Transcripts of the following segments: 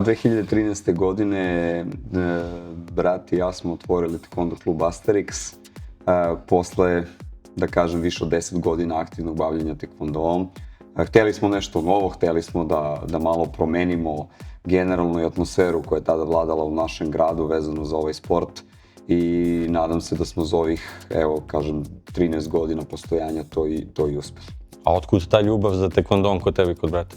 2013. godine brat i ja smo otvorili taekwondo klub Asterix. Posle, da kažem, više od 10 godina aktivnog bavljenja taekwondoom. Hteli smo nešto novo, hteli smo da malo promenimo generalnu atmosferu koja je tada vladala u našem gradu vezano za ovaj sport i nadam se da smo za ovih, evo kažem, 13 godina postojanja to i uspeli. A otkud ta ljubav za taekwondoom kod tebi i kod brata?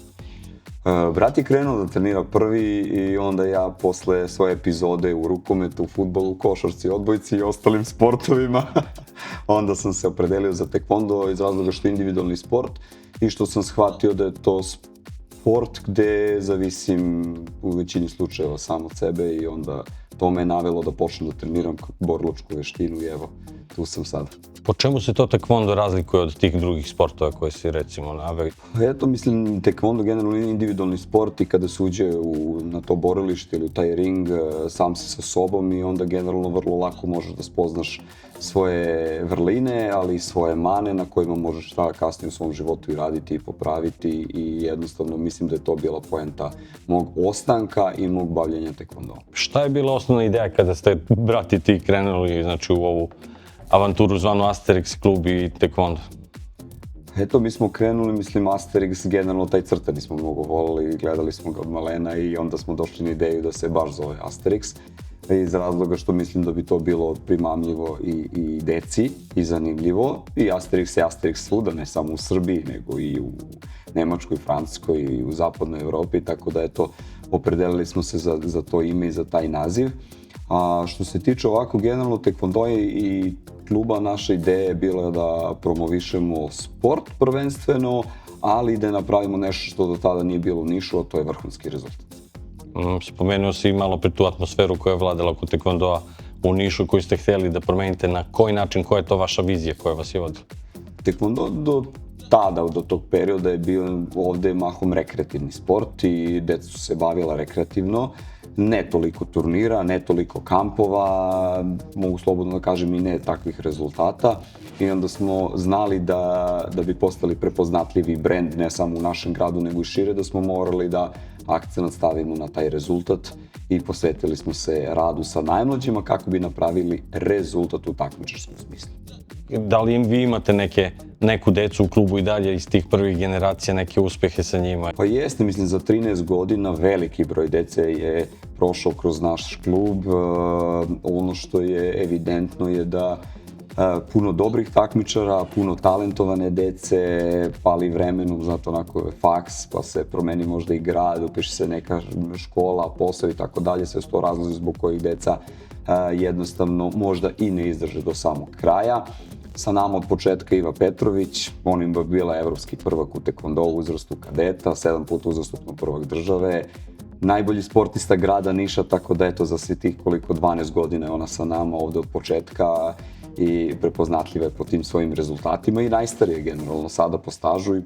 Brat je krenuo da trenira prvi i onda ja posle svoje epizode u rukometu, u fudbalu, košarci, odbojci i ostalim sportovima onda sam se opredelio za taekwondo iz razloga što je individualni sport i što sam shvatio da je to sport gde zavisim u većini slučajeva sam od sebe i onda to me je navelo da počnem da treniram borilačku veštinu i evo, tu sam sada. Po čemu se to taekwondo razlikuje od tih drugih sportova koje si recimo naveli? Eto, mislim, taekwondo generalno je individualni sport i kada se uđe na to borilište ili u taj ring, sam si sa sobom i onda generalno vrlo lako možeš da spoznaš svoje vrline, ali i svoje mane na kojima možeš šta kasnije u svom životu i raditi i popraviti i jednostavno mislim da je to bila poenta mog ostanka i mog bavljenja taekwondoom. Šta je bila osnovna ideja kada ste brat i ti krenuli znači, u ovu avanturu zvanu Asterix klub i taekwondo? Eto, mi smo krenuli, mislim, Asterix, generalno taj crtani smo mnogo volili, gledali smo ga od malena i onda smo došli na ideju da se baš zove Asterix. Iz razloga što mislim da bi to bilo primamljivo i deci i zanimljivo. I Asterix je Asterix svuda, ne samo u Srbiji, nego i u Nemačkoj, Francuskoj i u zapadnoj Evropi, tako da eto, opredelili smo se za to ime i za taj naziv. A što se tiče ovako generalno taekwondoa i kluba, naša ideja je bila da promovišemo sport prvenstveno, ali i da napravimo nešto što do tada nije bilo u Nišu, a to je vrhunski rezultat. Spomenuo si malo pre tu atmosferu koja je vladala oko taekwondoa u Nišu koju ste htjeli da promenite. Na koji način, koja je to vaša vizija koja vas je vodila? Taekwondo do tada, do tog perioda je bio ovde mahom rekreativni sport i deca su se bavila rekreativno. Ne toliko turnira, ne toliko kampova, mogu slobodno da kažem i ne takvih rezultata. I onda smo znali da bi postali prepoznatljivi brend ne samo u našem gradu nego i šire, da smo morali da akcenat stavimo na taj rezultat i posvetili smo se radu sa najmlađima kako bi napravili rezultat u takmičarskom smislu. Da li vi imate neku decu u klubu i dalje iz tih prvih generacija, neke uspehe sa njima? Pa jeste, mislim, za 13 godina veliki broj dece je prošao kroz naš klub. Ono što je evidentno je da puno dobrih takmičara, puno talentovane dece, pali vremenu, zato onako je faks, pa se promeni možda i grad, upiše se neka škola, posao i tako dalje, sve su to razlozi zbog kojih deca jednostavno možda i ne izdrže do samog kraja. Sa nama od početka Iva Petrović, on im bila evropski prvak u taekwondo uzrastu kadeta, 7 puta uzastopno prvak države, najbolji sportista grada Niša, tako da eto za svi tih koliko 12 godina je ona sa nama ovde od početka i prepoznatljiva je po tim svojim rezultatima i najstarija je generalno sada po stažu i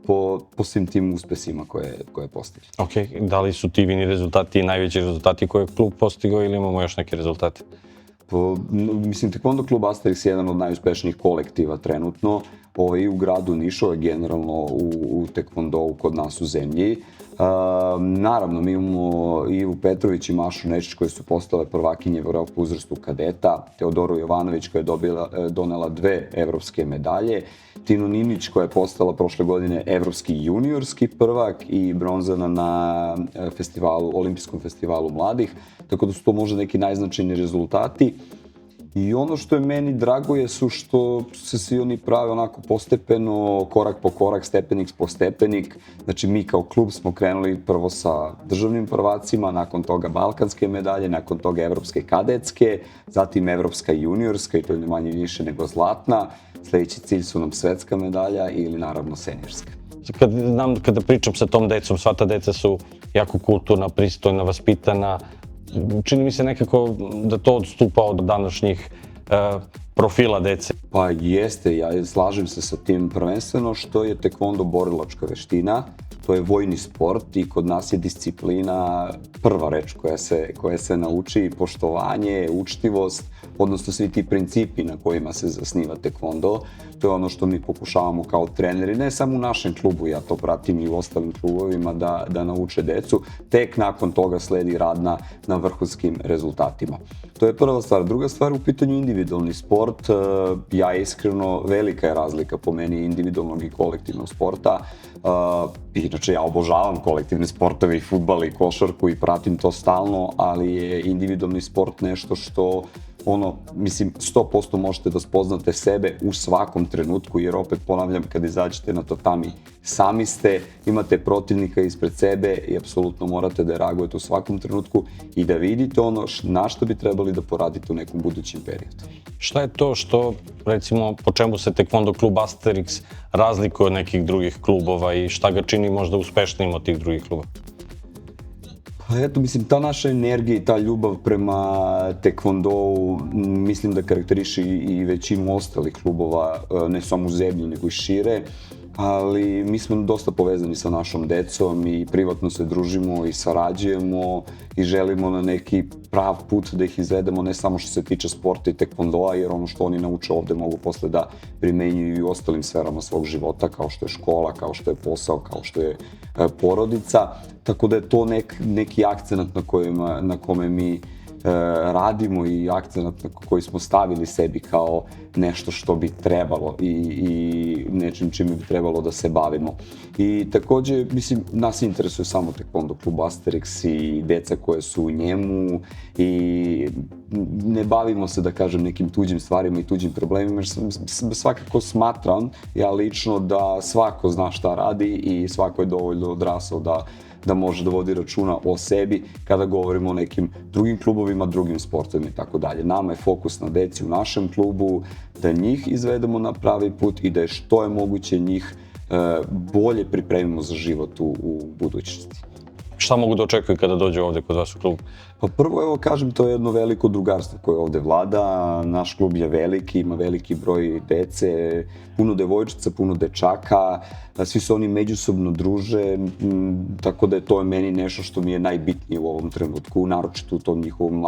po svim tim uspesima koje je postigla. Ok, da li su ti vini rezultati i najveći rezultati koje je klub postigao ili imamo još neke rezultate? Mislim, taekwondo klub Asterix je jedan od najuspešnijih kolektiva trenutno i u gradu Nišu, generalno u taekwondou kod nas u zemlji. Naravno, mi imamo Ivu Petrović i Mašu Nečić koje su postale prvakinje Evrope u uzrastu kadeta, Teodoru Jovanović koja je donela 2 evropske medalje, Tinu Ninić koja je postala prošle godine evropski juniorski prvak i bronzana na olimpijskom festivalu mladih, tako da su to možda neki najznačajniji rezultati. I ono što je meni drago je što se svi oni prave onako postepeno, korak po korak, stepenik po stepenik. Znači mi kao klub smo krenuli prvo sa državnim prvacima, nakon toga balkanske medalje, nakon toga evropske kadetske, zatim evropska juniorska i to je manje više nego zlatna. Sljedeći cilj su nam svetska medalja ili naravno seniorska. Kada pričam sa tom decom, sva ta deca su jako kulturna, pristojna, vaspitana. Čini mi se nekako da to odstupa od današnjih profila dece. Pa jeste, ja slažem se sa tim prvenstveno što je taekwondo borilačka veština to je vojni sport i kod nas je disciplina prva reč koja se nauči, poštovanje, učtivost, odnosno svi ti principi na kojima se zasniva tekvondo. To je ono što mi pokušavamo kao treneri, ne samo u našem klubu, ja to pratim i u ostalim klubovima, da nauče decu. Tek nakon toga sledi rad na vrhunskim rezultatima. To je prva stvar. Druga stvar, u pitanju individualni sport, ja iskreno, velika je razlika po meni individualnog i kolektivnog sporta. Inače, ja obožavam kolektivne sportove i fudbal i košarku i pratim to stalno, ali je individualni sport nešto što 100% možete da spoznate sebe u svakom trenutku, jer opet ponavljam, kad izađete na tatami, sami ste, imate protivnika ispred sebe i apsolutno morate da reagujete u svakom trenutku i da vidite ono na što bi trebali da poradite u nekom budućem periodu. Šta je to što, recimo, po čemu se tekvondo klub Asterix razlikuje od nekih drugih klubova i šta ga čini možda uspešnijim od tih drugih klubova? Pa eto, mislim, ta naša energija i ta ljubav prema tekvondou mislim da karakteriši i većinu ostalih klubova, ne samo u zemlji, nego i šire, ali mi smo dosta povezani sa našom decom i privatno se družimo i sarađujemo i želimo na neki prav put da ih izvedemo, ne samo što se tiče sporta i tekvondoa, jer ono što oni nauče ovde mogu posle da primenjuju i u ostalim sferama svog života, kao što je škola, kao što je posao, kao što je porodica. Tako da je to neki akcenat na kome mi radimo i akcenat na koji smo stavili sebi kao nešto što bi trebalo i nečim čime bi trebalo da se bavimo. I takođe, mislim, nas interesuje samo tekvondo klub Asterix i deca koje su u njemu i ne bavimo se, da kažem, nekim tuđim stvarima i tuđim problemima, jer svakako smatram, ja lično, da svako zna šta radi i svako je dovoljno odrasao da može da vodi računa o sebi kada govorimo o nekim drugim klubovima, drugim sportovima i tako dalje. Nama je fokus na deci u našem klubu, da njih izvedemo na pravi put i da je što je moguće njih bolje pripremimo za život u budućnosti. Šta mogu da očekuju kada dođu ovde kod vas u klub? Pa prvo, evo kažem, to je jedno veliko drugarstvo koje ovde vlada. Naš klub je veliki, ima veliki broj dece, puno devojčica, puno dečaka, svi se oni međusobno druže, tako da je to meni nešto što mi je najbitnije u ovom trenutku, naročito u tom njihovom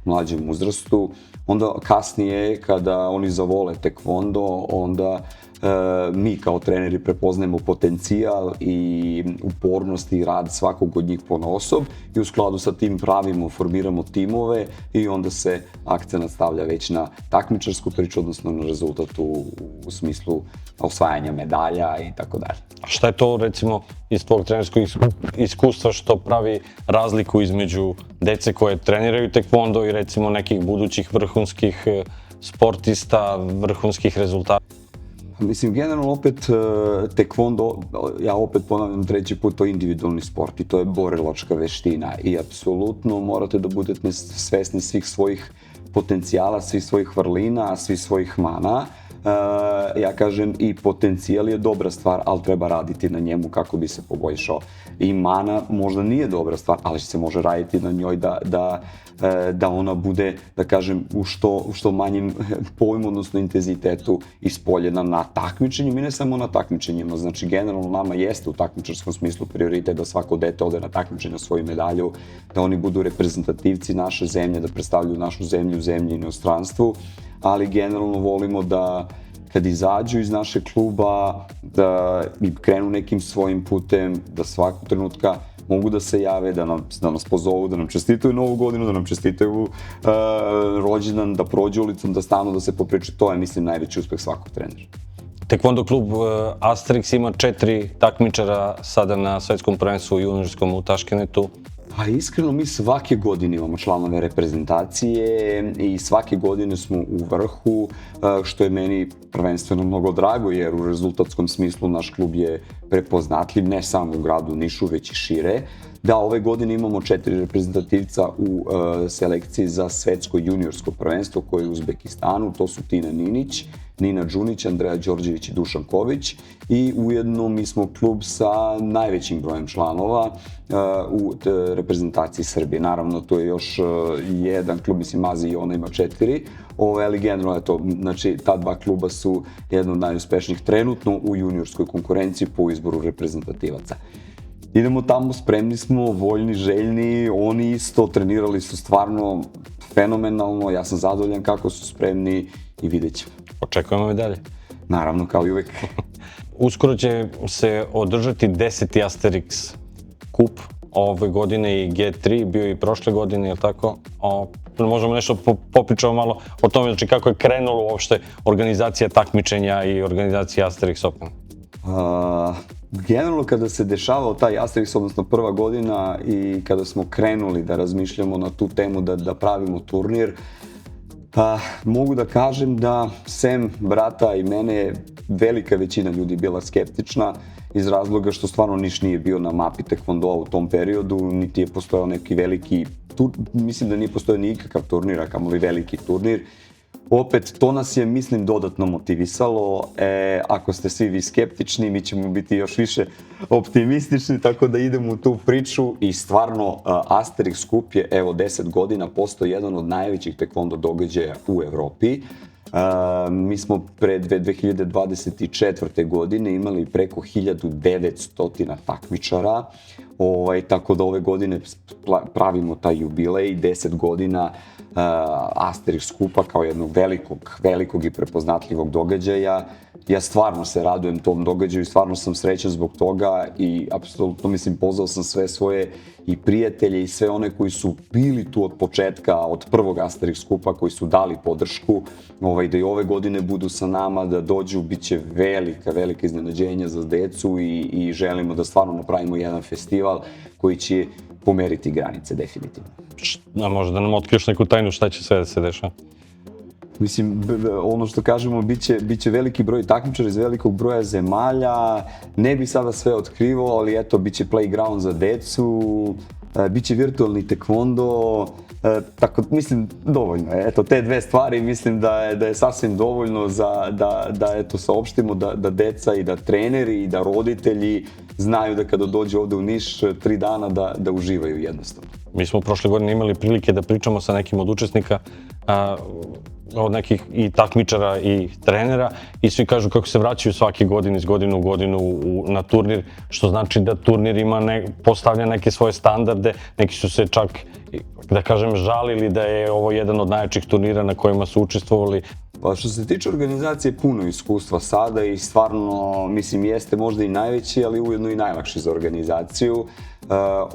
mlađem uzrastu. Onda kasnije, kada oni zavole tekvondo, onda mi kao treneri prepoznajemo potencijal i upornost i rad svakog od njih ponaosob i u skladu sa tim formiramo timove i onda se akcenat stavlja već na takmičarsku priču, odnosno na rezultat u smislu osvajanja medalja i tako dalje. A šta je to, recimo, iz tvojeg trenerskog iskustva što pravi razliku između dece koje treniraju tekvondo i recimo nekih budućih vrhunskih sportista, vrhunskih rezultata? Mislim, generalno opet tekvondo, ja opet ponavljam treći put, to je individualni sport i to je borilačka veština i apsolutno morate da budete svesni svih svojih potencijala, svih svojih vrlina, svih svojih mana. Ja kažem, i potencijal je dobra stvar, ali treba raditi na njemu kako bi se poboljšao. I mana možda nije dobra stvar, ali se može raditi na njoj da ona bude, da kažem, u što manjem pojmu, odnosno intenzitetu ispoljena na takmičenjima i ne samo na takmičenjima. Znači, generalno nama jeste u takmičarskom smislu prioritet da svako dete ode na takmičenje svoju medalju, da oni budu reprezentativci naše zemlje, da predstavljaju našu zemlju u zemlji i inostranstvu, ali generalno volimo da kad izađu iz našeg kluba, da krenu nekim svojim putem, da svakog trenutka mogu da se jave, da nas pozovu, da nam čestitaju Novu godinu, da nam čestitaju rođendan, da prođu ulicom, da stanu, da se popričaju. To je, mislim, najveći uspeh svakog trenera. Tekvondo klub Asterix ima 4 takmičara sada na svetskom prvenstvu juniorskom u Taškentu. Pa iskreno, mi svake godine imamo članove reprezentacije i svake godine smo u vrhu, što je meni prvenstveno mnogo drago, jer u rezultatskom smislu naš klub je prepoznatljiv ne samo u gradu Nišu, već i šire. Da, ove godine imamo 4 reprezentativca u selekciji za svetsko juniorsko prvenstvo koje je u Uzbekistanu. To su Tina Ninić, Nina Đunić, Andreja Đorđević i Dušan Ković. I ujedno mi smo klub sa najvećim brojem članova u reprezentaciji Srbije. Naravno, tu je još jedan klub, mislim Mazi i ona ima 4, ali generalno je to, znači ta dva kluba su jedno od najuspješnijih trenutno u juniorskoj konkurenciji po izboru reprezentativaca. Idemo tamo, spremni smo, voljni, željni, oni isto trenirali su stvarno fenomenalno, ja sam zadovoljan kako su spremni i vidjet ćemo. Očekujemo medalje. Naravno, kao i uvek. Uskoro će se održati 10. Asterix kup ove godine i G3, bio i prošle godine, je li tako? Možemo nešto popričamo malo o tome, znači kako je krenulo uopšte organizacija takmičenja i organizacija Asterix Open? Generalno kada se dešavao taj Asterix, odnosno prva godina i kada smo krenuli da razmišljamo na tu temu da pravimo turnir, mogu da kažem da sem brata i mene velika većina ljudi bila skeptična iz razloga što stvarno Niš nije bio na mapi tekvondoa u tom periodu, niti je postojao neki veliki, mislim da nije postojao nikakav turnir, a kamoli veliki turnir. Opet, to nas je, mislim, dodatno motivisalo. Ako ste svi vi skeptični, mi ćemo biti još više optimistični, tako da idemo u tu priču i stvarno Asterix kup je, evo, 10 godina postao jedan od najvećih tekvondo događaja u Evropi. Mi smo pred 2024. godine imali preko 1900 takmičara, tako da ove godine pravimo taj jubilej, 10 godina Asterix kupa kao jednog velikog i prepoznatljivog događaja. Ja stvarno se radujem tom događaju i stvarno sam srećan zbog toga i apsolutno, mislim, pozvao sam sve svoje i prijatelje i sve one koji su bili tu od početka, od prvog Asterix kupa, koji su dali podršku, da i ove godine budu sa nama, da dođu, bit će velika iznenađenja za decu i želimo da stvarno napravimo jedan festival koji će pomeriti granice, definitivno. A možda nam otkriješ neku tajnu šta će sve da se dešava? Mislim, ono što kažemo, bit će veliki broj takmičara iz velikog broja zemalja, ne bi sada sve otkrivao, ali eto, bit će playground za decu, bit će virtualni tekvondo, tako, mislim, dovoljno je. Eto, te dve stvari mislim da je sasvim dovoljno da eto, saopštimo da deca i da treneri i da roditelji znaju da kada dođu ovde u Niš 3 dana da uživaju jednostavno. Mi smo prošle godine imali prilike da pričamo sa nekim od učesnika, od nekih i takmičara i trenera i svi kažu kako se vraćaju svake godine iz godine u godinu na turnir, što znači da turnir postavlja neke svoje standarde, neki su se čak, da kažem, žalili da je ovo jedan od najjačih turnira na kojima su učestvovali. Pa što se tiče organizacije, puno iskustva sada i stvarno, mislim, jeste možda i najveći, ali ujedno i najlakši za organizaciju.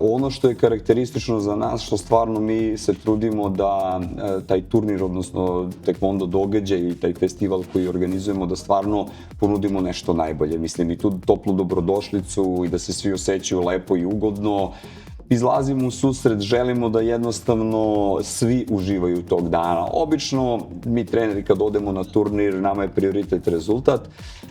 Ono što je karakteristično za nas, što stvarno mi se trudimo da taj turnir, odnosno tekvondo događaj i taj festival koji organizujemo, da stvarno ponudimo nešto najbolje. Mislim, i tu toplu dobrodošlicu i da se svi osjećaju lepo i ugodno. Izlazimo u susret, želimo da jednostavno svi uživaju tog dana. Obično, mi treneri kad odemo na turnir, nama je prioritet rezultat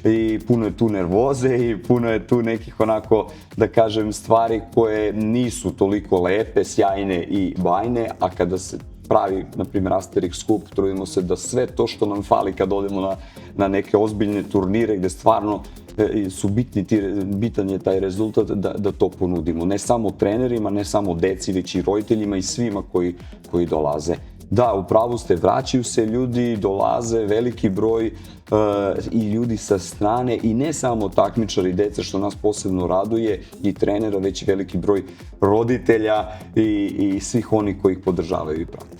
i puno je tu nervoze i puno je tu nekih onako, da kažem, stvari koje nisu toliko lepe, sjajne i bajne, a kada se pravi, na primjer, Asterix kup, trudimo se da sve to što nam fali kad odemo na neke ozbiljne turnire gde stvarno su bitan je taj rezultat da to ponudimo. Ne samo trenerima, ne samo deci, već i roditeljima i svima koji dolaze. Da, u pravu ste, vraćaju se ljudi, dolaze veliki broj i ljudi sa strane i ne samo takmičari i deca, što nas posebno raduje, i trenera, već i veliki broj roditelja i svih onih koji ih podržavaju i prate.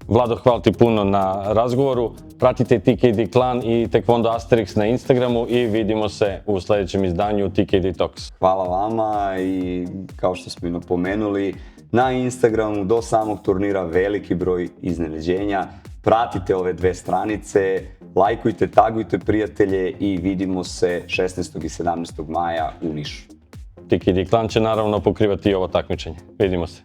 Vlado, hvala ti puno na razgovoru. Pratite TKD Klan i Tekvondo Asterix na Instagramu i vidimo se u sledećem izdanju TKD Talks. Hvala vama i kao što smo i napomenuli, na Instagramu do samog turnira veliki broj iznenađenja. Pratite ove dve stranice, lajkujte, tagujte prijatelje i vidimo se 16. i 17. maja u Nišu. TKD Klan će naravno pokrivati i ovo takmičenje. Vidimo se.